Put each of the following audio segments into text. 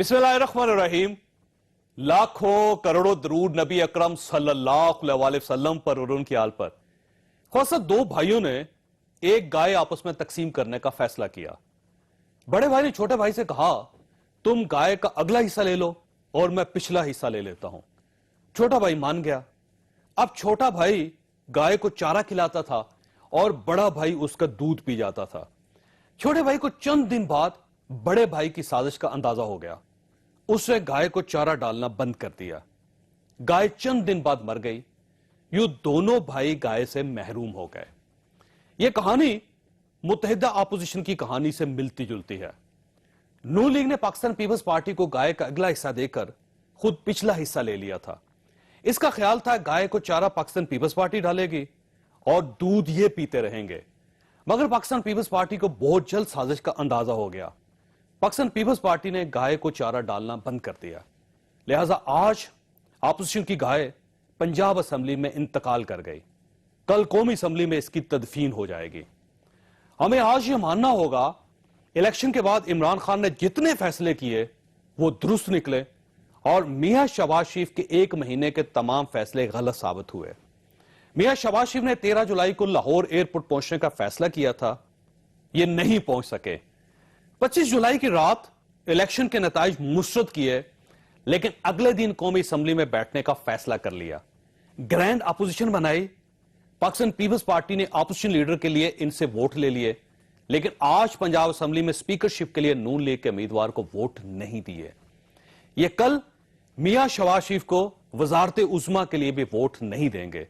बिस्मिल्लाहिर्रहमानिर्रहीम। लाखों करोड़ों दरूद नबी अकरम सल्लल्लाहु अलैहि वसल्लम पर और उनकी आल पर। खासा दो भाइयों ने एक गाय आपस में तकसीम करने का फैसला किया। बड़े भाई ने छोटे भाई से कहा, तुम गाय का अगला हिस्सा ले लो और मैं पिछला हिस्सा ले लेता हूं। छोटा भाई मान गया। अब छोटा भाई गाय को चारा खिलाता था और बड़ा भाई उसका दूध पी जाता था। छोटे भाई को चंद दिन बाद बड़े भाई की साजिश का अंदाजा हो गया। उसने गाय को चारा डालना बंद कर दिया। गाय चंद दिन बाद मर गई। यूं दोनों भाई गाय से महरूम हो गए। यह कहानी मुत्तहिदा अपोजिशन की कहानी से मिलती जुलती है। नून लीग ने पाकिस्तान पीपल्स पार्टी को गाय का अगला हिस्सा देकर खुद पिछला हिस्सा ले लिया था। इसका ख्याल था गाय को चारा पाकिस्तान पीपल्स पार्टी डालेगी और दूध ये पीते रहेंगे। मगर पाकिस्तान पीपल्स पार्टी को बहुत जल्द साजिश का अंदाजा हो गया। पाकिस्तान पीपल्स पार्टी ने गाय को चारा डालना बंद कर दिया। लिहाजा आज अपोजिशन की गाय पंजाब असेंबली में इंतकाल कर गई। कल कौमी असेंबली में इसकी तदफीन हो जाएगी। हमें आज यह मानना होगा, इलेक्शन के बाद इमरान खान ने जितने फैसले किए वो दुरुस्त निकले और मियां शहबाज शरीफ के एक महीने के तमाम फैसले गलत साबित हुए। मियां शहबाज शरीफ ने 13 जुलाई को लाहौर एयरपोर्ट पहुंचने का फैसला किया था, ये नहीं पहुंच सके। 25 जुलाई की रात इलेक्शन के नताइज मुस्तरद किए, लेकिन अगले दिन कौमी असेंबली में बैठने का फैसला कर लिया। ग्रैंड अपोजिशन बनाई। पाकिस्तान पीपल्स पार्टी ने अपोजिशन लीडर के लिए इनसे वोट ले लिए, लेकिन आज पंजाब असेंबली में स्पीकरशिप के लिए नून लीग के उम्मीदवार को वोट नहीं दिए। ये कल मियां शहबाज शरीफ को वजारत उज़्मा के लिए भी वोट नहीं देंगे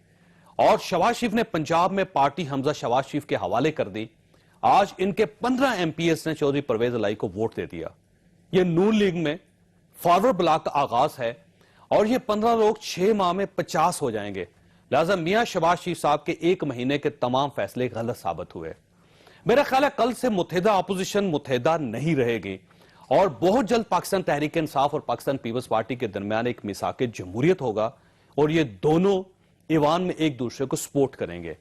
और शहबाज शरीफ ने पंजाब में पार्टी हमजा शहबाज शरीफ के हवाले कर दी। आज इनके 15 एमपीएस ने चौधरी परवेज इलाही को वोट दे दिया। यह नून लीग में फॉरवर्ड ब्लॉक का आगाज है और ये 15 लोग 6 माह में 50 हो जाएंगे। लिहाजा मियां शहबाज शरीफ साहब के एक महीने के तमाम फैसले गलत साबित हुए। मेरा ख्याल है कल से मुत्तहिदा अपोजिशन मुत्तहिदा नहीं रहेगी और बहुत जल्द पाकिस्तान तहरीक इंसाफ और पाकिस्तान पीपल्स पार्टी के दरमियान एक मिसाक जमहूरियत होगा और ये दोनों ईवान में एक दूसरे को सपोर्ट करेंगे।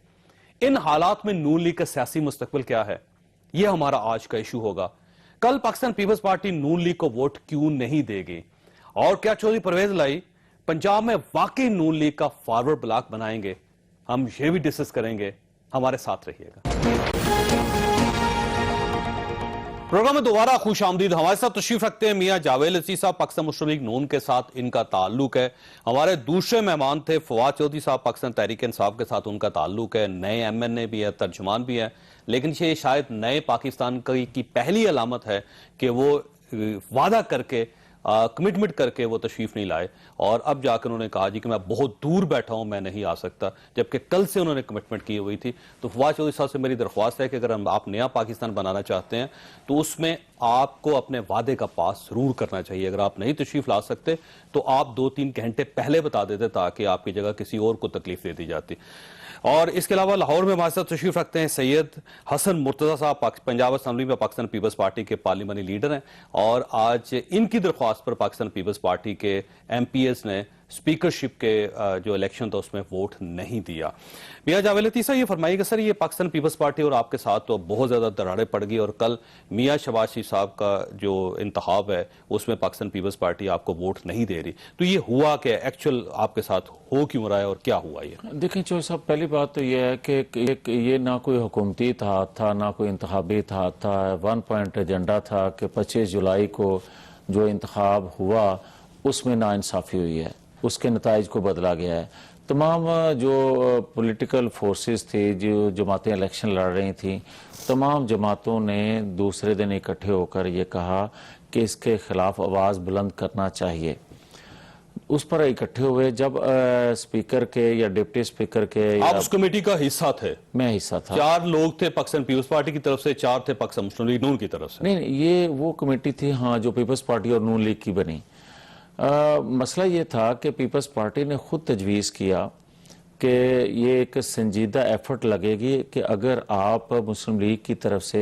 इन हालात में नून लीग का सियासी मुस्तकबिल क्या है, यह हमारा आज का इशू होगा। कल पाकिस्तान पीपल्स पार्टी नून लीग को वोट क्यों नहीं देगी और क्या चौधरी परवेज इलाही पंजाब में वाकई नून लीग का फॉरवर्ड ब्लॉक बनाएंगे, हम ये भी डिस्कस करेंगे। हमारे साथ रहिएगा। प्रोग्राम में दोबारा खुश आमदीद। हमारे साथ तशरीफ रखते हैं मियां जावेद अजीज साहब, पाकिस्तान मुस्लिम लीग नून के साथ इनका ताल्लुक है। हमारे दूसरे मेहमान थे फवाद चौधरी साहब, पाकिस्तान तहरीक इंसाफ के साथ उनका ताल्लुक है। नए एमएनए भी है, तर्जुमान भी है, लेकिन ये शायद नए पाकिस्तान की पहली अलामत है कि वो वादा करके कमिटमेंट करके वो तशरीफ नहीं लाए और अब जाकर उन्होंने कहा जी कि मैं बहुत दूर बैठा हूं, मैं नहीं आ सकता, जबकि कल से उन्होंने कमिटमेंट की हुई थी। तो फवाद चौधरी साहब से मेरी दरख्वास्त है कि अगर आप नया पाकिस्तान बनाना चाहते हैं तो उसमें आपको अपने वादे का पास जरूर करना चाहिए। अगर आप नहीं तशरीफ ला सकते तो आप 2-3 घंटे पहले बता देते ताकि आपकी जगह किसी और को तकलीफ दे दी जाती। और इसके अलावा लाहौर में हमारे साथ तशरीफ रखते हैं सैयद हसन मुर्तजा साहब, पंजाब असेंबली में पाकिस्तान पीपल्स पार्टी के पार्लिमानी लीडर हैं और आज इनकी दरख्वास्त पर पाकिस्तान पीपल्स पार्टी के एमपीएस ने स्पीकरशिप के जो इलेक्शन था उसमें वोट नहीं दिया। मियां जावेद अजीज साहब, ये फरमाइएगा सर, ये पाकिस्तान पीपल्स पार्टी और आपके साथ तो बहुत ज्यादा दरारें पड़ गई और कल मियां शहबाज शरीफ साहब का जो इंतखाब है उसमें पाकिस्तान पीपल्स पार्टी आपको वोट नहीं दे रही, तो ये हुआ क्या, एक्चुअल आपके साथ हो क्यों रहा है और क्या हुआ? ये देखिए चौधरी साहब, पहली बात तो यह है कि ये ना कोई हुकूमती इत्तेहाद था ना कोई इंतखाबी इत्तेहाद था। 1 पॉइंट एजेंडा था कि 25 जुलाई को जो इंतखाब हुआ उसमें नाइंसाफ़ी हुई है, उसके नताइज को बदला गया है। तमाम जो पॉलिटिकल फोर्सेस थे, जो जमातें इलेक्शन लड़ रही थी, तमाम जमातों ने दूसरे दिन इकट्ठे होकर ये कहा कि इसके खिलाफ आवाज़ बुलंद करना चाहिए। उस पर इकट्ठे हुए। जब स्पीकर के या डिप्टी स्पीकर के, आप उस कमेटी का हिस्सा थे? मैं हिस्सा था। 4 लोग थे पाकिस्तान पीपल्स पार्टी की तरफ से, 4 थे पाकिस्तान मुस्लिम लीग नून की तरफ से। नहीं, ये वो कमेटी थी हाँ जो पीपल्स पार्टी और नून लीग की बनी। मसला ये था कि पीपल्स पार्टी ने खुद तजवीज़ किया कि ये एक संजीदा एफर्ट लगेगी कि अगर आप मुस्लिम लीग की तरफ से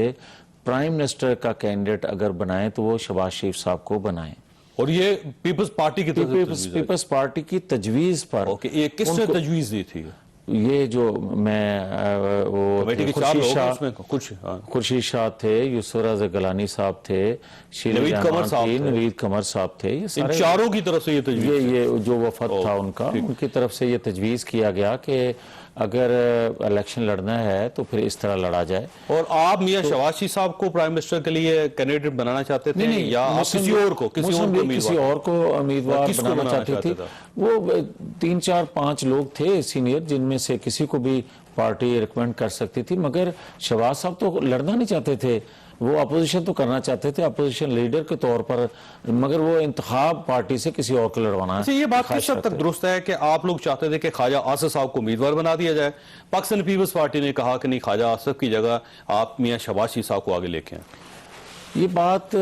प्राइम मिनिस्टर का कैंडिडेट अगर बनाएं तो वो शहबाज शरीफ साहब को बनाएं। और ये पीपल्स पार्टी की तरफ पीपल्स पार्टी की तजवीज़ पर। ओके, ये किसने तजवीज़ दी थी? ये जो मैं वो कमेटी के 4 खुर्शीद लोग हैं शाह, उसमें कुछ, हाँ। खुर्शीद शाह थे, यूसुफ गलानी साहब थे, नवीद कमर साहब थे। नवीद कमर साहब थे। ये इन सारे चारों की तरफ से ये तजवीज़ ये जो वफद था उनका, उनकी तरफ से ये तजवीज़ किया गया कि अगर इलेक्शन लड़ना है तो फिर इस तरह लड़ा जाए। और आप मियां शहबाज साहब को प्राइम मिनिस्टर के लिए कैंडिडेट बनाना चाहते थे या आप किसी और को उम्मीदवार किसको बनाना बनाना चाहती थी? चाहते वो 3 4 5 लोग थे सीनियर, जिनमें से किसी को भी पार्टी रिकमेंड कर सकती थी, मगर शहबाज साहब तो लड़ना नहीं चाहते थे। वो अपोजिशन तो करना चाहते थे, अपोजिशन लीडर के तौर पर, मगर वो इंतखाब पार्टी से किसी और को लड़वाना है। ये बात किस हद तक दुरुस्त है कि आप लोग चाहते थे कि ख्वाजा आसिफ साहब को उम्मीदवार बना दिया जाए, पाकिस्तान पीपल्स पार्टी ने कहा कि नहीं, ख्वाजा आसिफ की जगह आप मियां शहबाज साहब को आगे लेके आए। ये बात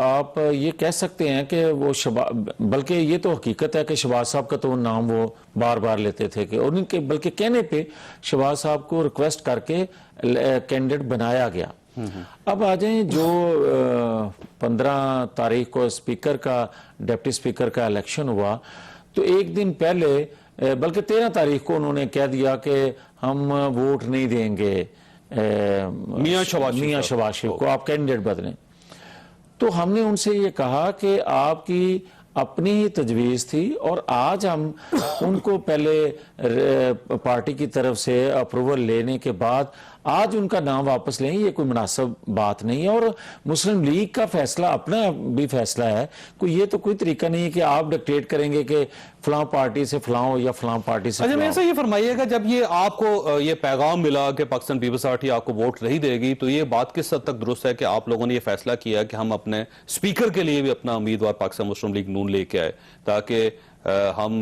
आप ये कह सकते हैं कि वो बल्कि ये तो हकीकत है कि शहबाज साहब का तो नाम वो बार बार लेते थे कि, और उनके बल्कि कहने पे शहबाज साहब को रिक्वेस्ट करके कैंडिडेट बनाया गया। अब आ जाए जो 15 तारीख को स्पीकर का, डिप्टी स्पीकर का इलेक्शन हुआ, तो एक दिन पहले बल्कि 13 तारीख को उन्होंने कह दिया कि हम वोट नहीं देंगे मियां शहबाज को, आप कैंडिडेट बदलें। तो हमने उनसे ये कहा कि आपकी अपनी ही तजवीज़ थी, और आज हम उनको पहले पार्टी की तरफ से अप्रूवल लेने के बाद आज उनका नाम वापस लें, ये कोई मुनासिब बात नहीं है। और मुस्लिम लीग का फैसला अपना भी फैसला है, कोई ये तो कोई तरीका नहीं है कि आप डिक्टेट करेंगे कि फलां पार्टी से फलां हो या फलां पार्टी से। अच्छा, मेरे से ये फरमाइएगा, जब ये आपको ये पैगाम मिला कि पाकिस्तान पीपल्स पार्टी आपको वोट नहीं देगी, तो ये बात किस हद तक दुरुस्त है कि आप लोगों ने ये फैसला किया कि हम अपने स्पीकर के लिए भी अपना उम्मीदवार पाकिस्तान मुस्लिम लीग नून लेके आए, ताकि हम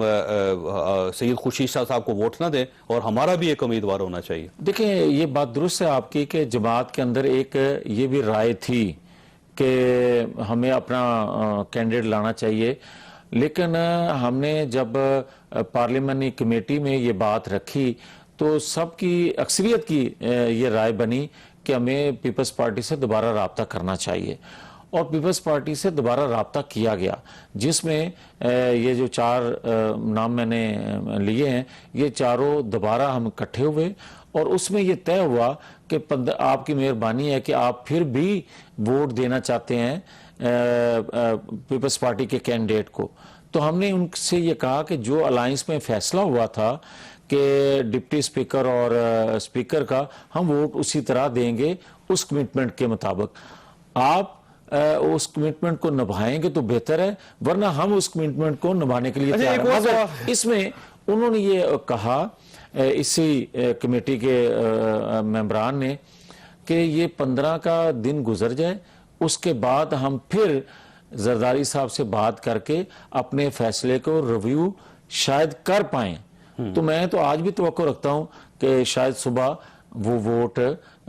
सैयद खुर्शीद शाह साहब को वोट ना दें और हमारा भी एक उम्मीदवार होना चाहिए? देखिए, ये बात दुरुस्त है आपकी कि जमात के अंदर एक ये भी राय थी कि हमें अपना कैंडिडेट लाना चाहिए, लेकिन हमने जब पार्लियामेंट्री कमेटी में ये बात रखी तो सबकी अक्सरियत की ये राय बनी कि हमें पीपल्स पार्टी से दोबारा राब्ता करना चाहिए, और पीपल्स पार्टी से दोबारा राब्ता किया गया, जिसमें ये जो 4 नाम मैंने लिए हैं, ये चारों दोबारा हम इकट्ठे हुए, और उसमें ये तय हुआ कि आपकी मेहरबानी है कि आप फिर भी वोट देना चाहते हैं पीपल्स पार्टी के कैंडिडेट को। तो हमने उनसे ये कहा कि जो अलायंस में फैसला हुआ था कि डिप्टी स्पीकर और स्पीकर का, हम वोट उसी तरह देंगे उस कमिटमेंट के मुताबिक। आप उस कमिटमेंट को निभाएंगे तो बेहतर है, वरना हम उस कमिटमेंट को निभाने के लिए तैयार हैं। मगर इसमें उन्होंने ये कहा इसी कमेटी के मेंबरान ने कि ये 15 का दिन गुजर जाए, उसके बाद हम फिर जरदारी साहब से बात करके अपने फैसले को रिव्यू शायद कर पाए। तो मैं तो आज भी तवक्को रखता हूं कि शायद सुबह वो वोट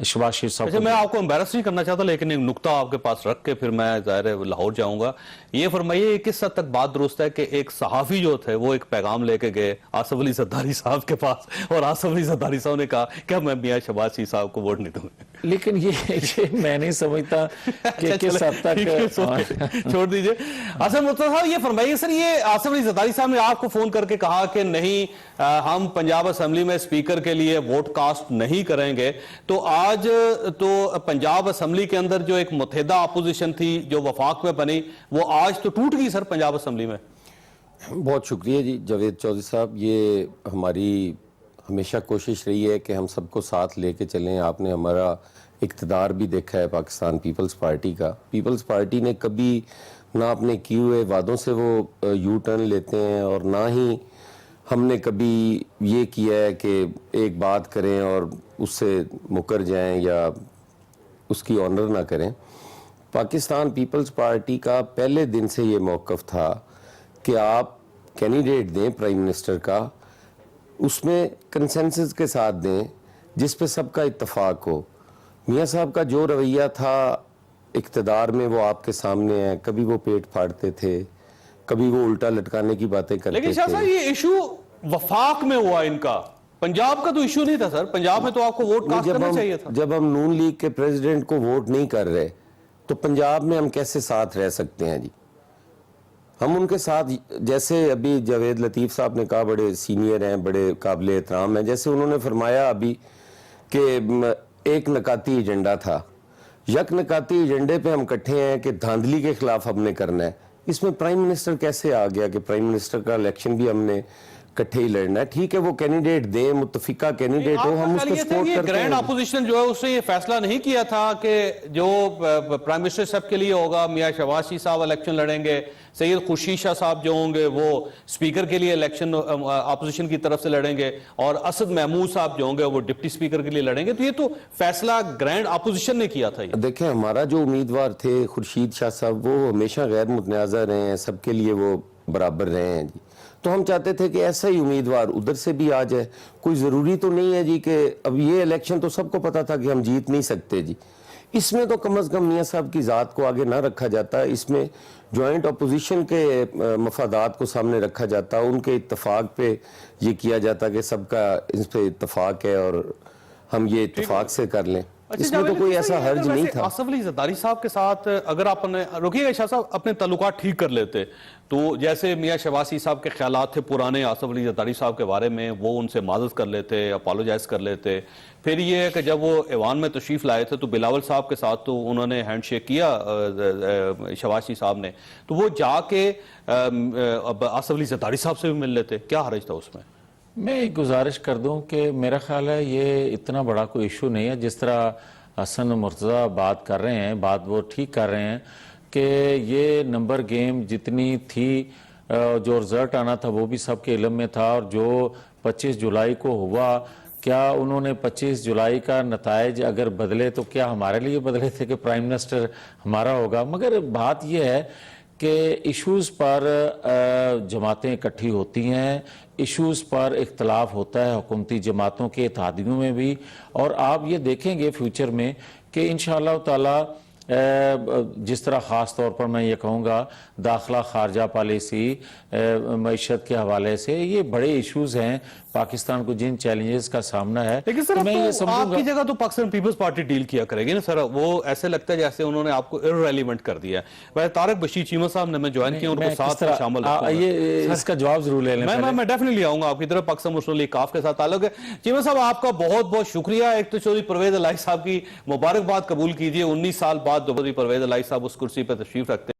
शहबाज शरीफ साहब। अच्छा, मैं आपको एम्बैरस नहीं करना चाहता, लेकिन एक नुक्ता आपके पास रख के फिर मैं ज़ाहिर है लाहौर जाऊंगा। ये फरमाइए, किस हद तक बात दुरुस्त है कि एक सहाफ़ी जो थे वो एक पैगाम लेके गए आसिफ अली जरदारी साहब के पास, और आसिफ अली जरदारी साहब ने कहा कि मैं मियां शहबाज शरीफ साहब को वोट नहीं दूंगा। लेकिन ये मैं नहीं समझता कि किस हद तक। छोड़ दीजिए। आसिफ मुर्तज़ा साहब, ये फरमाइए सर, ये आसिफ अली जरदारी साहब ने आपको फोन करके कहा कि नहीं, हम पंजाब असेंबली में स्पीकर के लिए वोट कास्ट नहीं करेंगे, तो आज तो पंजाब असेंबली के अंदर जो एक मुत्तहिदा अपोजिशन थी जो वफाक में बनी, वो आज तो टूट गई सर पंजाब असेंबली में। बहुत शुक्रिया जी जावेद चौधरी साहब, ये हमारी हमेशा कोशिश रही है कि हम सबको साथ लेके चलें। आपने हमारा इक़्तिदार भी देखा है पाकिस्तान पीपल्स पार्टी का। पीपल्स पार्टी ने कभी ना अपने किए हुए वादों से वो यू टर्न लेते हैं, और ना ही हमने कभी ये किया है कि एक बात करें और उससे मुकर जाएं या उसकी ऑनर ना करें। पाकिस्तान पीपल्स पार्टी का पहले दिन से ये मौक़िफ़ था कि आप कैंडिडेट दें प्राइम मिनिस्टर का, उसमें कंसेंसस के साथ दें जिस पे सबका इत्तफाक हो। मियां साहब का जो रवैया था इक़्तिदार में वो आपके सामने है, कभी वो पेट फाड़ते थे, कभी वो उल्टा लटकाने की बातें करते थे। लेकिन शाह साहब, ये इशू वफाक में हुआ इनका, पंजाब का तो इशू नहीं था सर। पंजाब में तो आपको वोट कास्ट करना चाहिए था। जब हम नून लीग के प्रेसिडेंट को वोट नहीं कर रहे तो पंजाब में हम कैसे साथ रह सकते हैं जी? हम उनके साथ, जैसे अभी जावेद लतीफ़ साहब ने कहा, बड़े सीनियर हैं, बड़े काबिल एहतराम हैं, जैसे उन्होंने फरमाया अभी कि एक नकाती एजेंडा था, यक नकाती एजेंडे पे हम इकट्ठे हैं कि धांधली के खिलाफ हमने करना है। इसमें प्राइम मिनिस्टर कैसे आ गया कि प्राइम मिनिस्टर का इलेक्शन भी हमने इकट्ठे ही लड़ना है? ठीक है, वो कैंडिडेट दे, मुत्तफिका कैंडिडेट हो, हम उसको सपोर्ट करते ग्रैंड हैं। अपोजिशन जो है उसने ये फैसला नहीं किया था कि जो प्राइम मिनिस्टर साहब के लिए होगा, मियां शहबाज साहब इलेक्शन लड़ेंगे, सैयद खुर्शीद शाह साहब जो होंगे वो स्पीकर के लिए इलेक्शन अपोजिशन की तरफ से लड़ेंगे, और असद महमूद साहब जो होंगे वो डिप्टी स्पीकर के लिए लड़ेंगे। तो ये तो फैसला ग्रैंड अपोजिशन ने किया था। देखें, हमारा जो उम्मीदवार थे खुर्शीद शाह साहब, वो हमेशा गैर मुतनाज़ा रहे हैं, सबके लिए वो बराबर रहे हैं जी। तो हम चाहते थे कि ऐसा ही उम्मीदवार उधर से भी आ जाए। कोई ज़रूरी तो नहीं है जी कि अब ये इलेक्शन तो सबको पता था कि हम जीत नहीं सकते जी। इसमें तो कम अज़ कम मियाँ साहब की ज़ात को आगे ना रखा जाता, इसमें जॉइंट अपोजिशन के मफादात को सामने रखा जाता, उनके इत्तफाक पे ये किया जाता कि सबका इस पे इत्तफाक है और हम ये इत्तफाक से कर लें। इसमें तो कोई ऐसा हर्ज नहीं था। आसिफ अली जरदारी साहब के साथ अगर आपने रुकिएगा शाह साहब अपने ताल्लुकात ठीक कर लेते, तो जैसे मियां शहबाज साहब के ख्यालात थे पुराने आसिफ अली जरदारी साहब के बारे में, वो उनसे माजत कर लेते, अपोलोजाइज कर लेते। फिर ये है कि जब वो ऐवान में तशरीफ लाए थे तो बिलावल साहब के साथ तो उन्होंने हैंडशेक किया शहबाज साहब ने, तो वो जाके आसिफ अली जरदारी साहब से भी मिल लेते। क्या हर्ज था उसमें? मैं एक गुजारिश कर दूं कि मेरा ख्याल है ये इतना बड़ा कोई इशू नहीं है। जिस तरह हसन मुर्तज़ा बात कर रहे हैं, बात वो ठीक कर रहे हैं कि ये नंबर गेम जितनी थी, जो रिजल्ट आना था वो भी सबके इल्म में था, और जो 25 जुलाई को हुआ, क्या उन्होंने 25 जुलाई का नताइज अगर बदले तो क्या हमारे लिए बदले थे कि प्राइम मिनिस्टर हमारा होगा? मगर बात यह है कि इश्यूज़ पर जमातें इकट्ठी होती हैं, इश्यूज़ पर इख्तलाफ होता है हुकूमती जमातों के इत्तेहादियों में भी, और आप ये देखेंगे फ्यूचर में कि इंशाअल्लाह ताला जिस तरह ख़ास तौर पर मैं ये कहूँगा दाखिला खारजा पॉलिसी, मईशत के हवाले से ये बड़े इश्यूज़ हैं पाकिस्तान को जिन चैलेंजेस का सामना है। लेकिन सर, तो मैं ये आपकी जगह तो पाकिस्तान पीपल्स पार्टी डील किया करेगी ना सर, वो ऐसे लगता है जैसे उन्होंने आपको इररेलेवेंट कर दिया है। वैसे तारक बशीर चीमा साहब ने मैं ज्वाइन किया, उनको साथ में शामिल ये इसका जवाब जरूर ले लें। मैं डेफिनेटली आऊंगा आपकी तरफ। पाकिस्तान मुस्लिम लीग काफ के साथ ताल्लुक है। चीमा साहब आपका बहुत बहुत शुक्रिया। एक तो चौधरी परवेज इलाही साहब की मुबारकबाद कबूल कीजिए, 19 साल बाद दोबारा परवेज इलाही साहब उस कुर्सी पर तशरीफ रखते हैं।